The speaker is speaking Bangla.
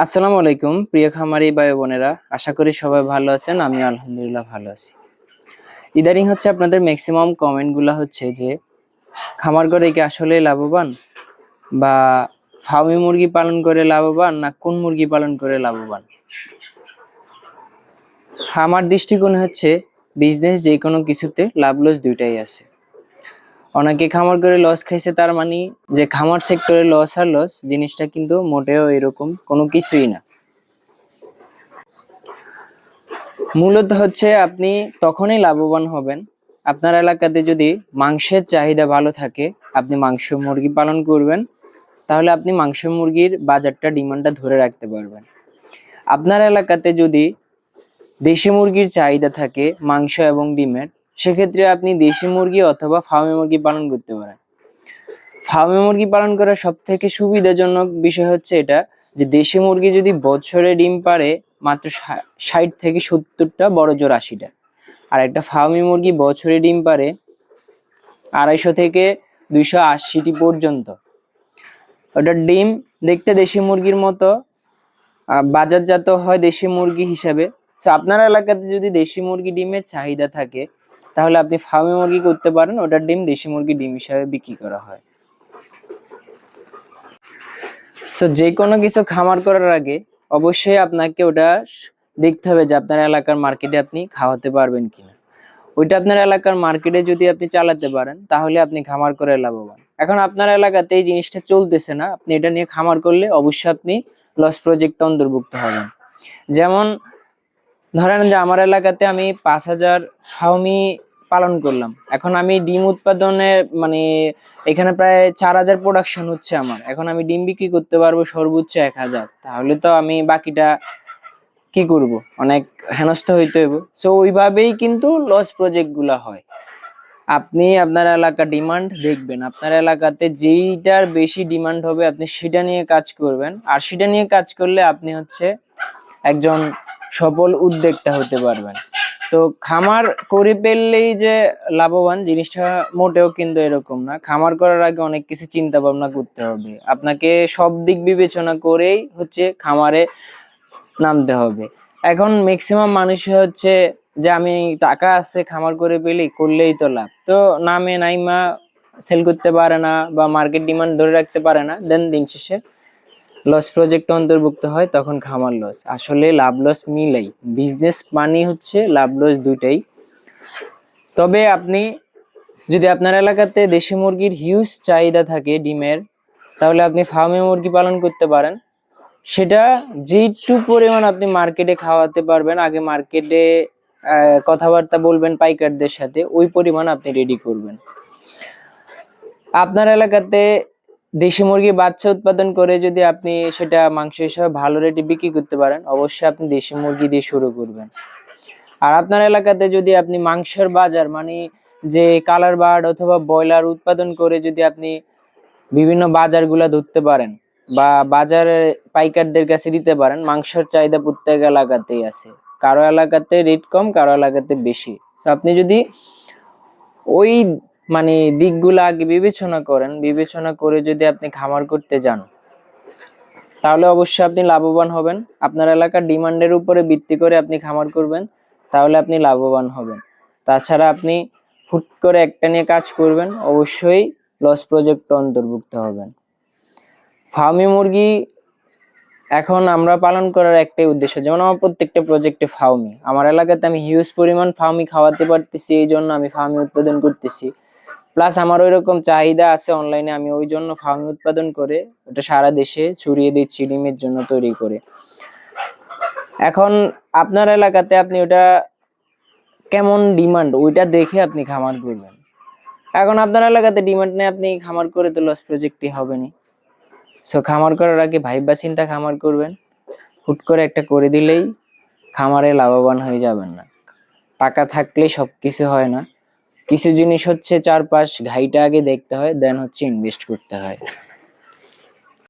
আসসালামু আলাইকুম প্রিয় খামারি ভাই বোনেরা, আশা করি সবাই ভালো আছেন। আমি আলহামদুলিল্লাহ ভালো আছি। ইদানিং আপনাদের ম্যাক্সিমাম কমেন্টগুলো হচ্ছে যে খামার করে কি আসলে লাভবান, বা ফার্মি মুরগি পালন করে লাভবান, না কোন মুরগি পালন করে লাভবান। আমার দৃষ্টিকোণ হচ্ছে বিজনেস যে কোনো কিছুতে লাভ লস দুইটাই আছে। অনেকে খামার করে লস খাইছে, তার মানে যে খামার সেক্টরে লস আর লস জিনিসটা কিন্তু মোটেও এরকম কোনো কিছুই না। মূলত আপনি তখনই লাভবান হবেন আপনার এলাকাতে যদি মাংসের চাহিদা ভালো থাকে, আপনি মাংস মুরগি পালন করবেন, তাহলে আপনি মাংস মুরগির বাজারটা ডিমান্ডটা ধরে রাখতে পারবেন। আপনার এলাকাতে যদি দেশি মুরগির চাহিদা থাকে মাংস এবং ডিমের, সেক্ষেত্রে আপনি দেশি মুরগি অথবা ফার্মি মুরগি পালন করতে পারেন। ফার্মি মুরগি পালন করার সব থেকে সুবিধাজনক বিষয় হচ্ছে এটা যে দেশি মুরগি যদি বছরে ডিম পারে মাত্র 60 থেকে 70টা, বড় জোর 80টা, আর একটা ফার্মি মুরগি বছরে ডিম পারে 250 থেকে 280টি পর্যন্ত। ওটার ডিম দেখতে দেশি মুরগির মতো, বাজারজাত হয় দেশি মুরগি হিসাবে। তো আপনার এলাকাতে যদি দেশি মুরগি ডিমের চাহিদা থাকে, তাহলে আপনি ফার্মি মুরগি করতে পারেন, ওটার ডিম দেশি মুরগি ডিম হিসাবে বিক্রি করা হয়। সো যে কোনো কিছু খামার করার আগে অবশ্যই আপনাকে ওটা দেখতে হবে যে আপনার এলাকার মার্কেটে আপনি খাওয়াতে পারবেন কিনা। ওইটা আপনার এলাকার মার্কেটে যদি আপনি চালাতে পারেন, তাহলে আপনি খামার করে লাভবান। এখন আপনার এলাকাতে এই জিনিসটা চলতেছে না, আপনি এটা নিয়ে খামার করলে অবশ্যই আপনি লস প্রজেক্টে অন্তর্ভুক্ত হবেন। যেমন ধরেন যে আমার এলাকাতে আমি 5000 ফার্মি পালন করলাম, এখন আমি ডিম উৎপাদনে মানে এখানে প্রায় 4000 প্রোডাকশন হচ্ছে আমার, এখন আমি ডিম বিক্রি করতে পারবো সর্বোচ্চ 1000, তাহলে তো আমি বাকিটা কি করব, অনেক হেনস্থ হইতে হইব। সো ওইভাবেই কিন্তু লস প্রজেক্ট গুলা হয়। আপনি আপনার এলাকা ডিমান্ড দেখবেন, আপনার এলাকাতে যেইটার বেশি ডিমান্ড হবে আপনি সেটা নিয়ে কাজ করবেন, আর সেটা নিয়ে কাজ করলে আপনি একজন সফল উদ্যোক্তা হতে পারবেন। তো খামার করে ফেললেই যে লাভবান, জিনিসটা মোটেও কিন্তু এরকম না। খামার করার আগে অনেক কিছু চিন্তা ভাবনা করতে হবে, আপনাকে সব দিক বিবেচনা করেই খামারে নামতে হবে। এখন ম্যাক্সিমাম মানুষ যে আমি টাকা আছে খামার করে পেলি করলেই তো লাভ, তো নামে নাইমা সেল করতে পারে না বা মার্কেট ডিমান্ড ধরে রাখতে পারে না, দেন দিন শেষে লস প্রজেক্ট অন্তর্ভুক্ত হয়, তখন খামার লস। আসলে লাভ লস মিলাই, বিজনেস মানে লাভ লস দুইটাই। তবে আপনি যদি আপনার এলাকাতে দেশি মুরগির হিউজ চাহিদা থাকে ডিমের, তাহলে আপনি ফার্মে মুরগি পালন করতে পারেন। সেটা যেটুকু পরিমাণ আপনি মার্কেটে খাওয়াতে পারবেন, আগে মার্কেটে কথাবার্তা বলবেন পাইকারদের সাথে, ওই পরিমাণ আপনি রেডি করবেন। আপনার এলাকাতে দেশি মুরগি বাচ্চা উৎপাদন করে যদি আপনি সেটা মাংস হিসাবে ভালো রেটে বিক্রি করতে পারেন, অবশ্যই আপনি দেশি মুরগি দিয়ে শুরু করবেন। আর আপনার এলাকাতে যদি আপনি মাংসের বাজার মানে যে কালার বার্ড অথবা ব্রয়লার উৎপাদন করে যদি আপনি বিভিন্ন বাজারগুলা ধরতে পারেন বা বাজারে পাইকারদের কাছে দিতে পারেন, মাংসের চাহিদা প্রত্যেক এলাকাতেই আছে, কারো এলাকাতে রেট কম, কারো এলাকাতে বেশি। তো আপনি যদি ওই দিকগুলো আগে বিবেচনা করেন, বিবেচনা করে যদি আপনি খামার করতে যান, তাহলে অবশ্যই আপনি লাভবান হবেন। আপনার এলাকার ডিমান্ডের উপরে ভিত্তি করে আপনি খামার করবেন, তাহলে আপনি লাভবান হবেন। তাছাড়া আপনি হুট করে একটা নিয়ে কাজ করবেন, অবশ্যই লস প্রজেক্টে অন্তর্ভুক্ত হবেন। ফার্মি মুরগি এখন আমরা পালন করার একটাই উদ্দেশ্য, যেমন আমার প্রত্যেকটা প্রজেক্টে ফার্মি, আমার এলাকাতে আমি হিউজ পরিমাণ ফার্মি খাওয়াতে পারতেছি, এই জন্য আমি ফার্মি উৎপাদন করতেছি। প্লাস আমার ওইরকম চাহিদা আছে অনলাইনে, আমি ওই জন্য ফার্মি উৎপাদন করে ওটা সারা দেশে ছড়িয়ে দিচ্ছি ডিমের জন্য তৈরি করে। এখন আপনার এলাকাতে আপনি ওটা কেমন ডিমান্ড ওইটা দেখে আপনি খামার করবেন। এখন আপনার এলাকাতে ডিমান্ড নেই, আপনি খামার করে তো লস প্রজেক্টই হবে না। সো খামার করার আগে ভাইবা চিন্তা খামার করবেন, হুট করে একটা করে দিলেই খামারে লাভবান হয়ে যাবেন না। টাকা থাকলেই সবকিছু হয় না, কিছু জিনিস চারপাশ ঘাইটা আগে দেখতে হয়, দেন ইনভেস্ট করতে হয়।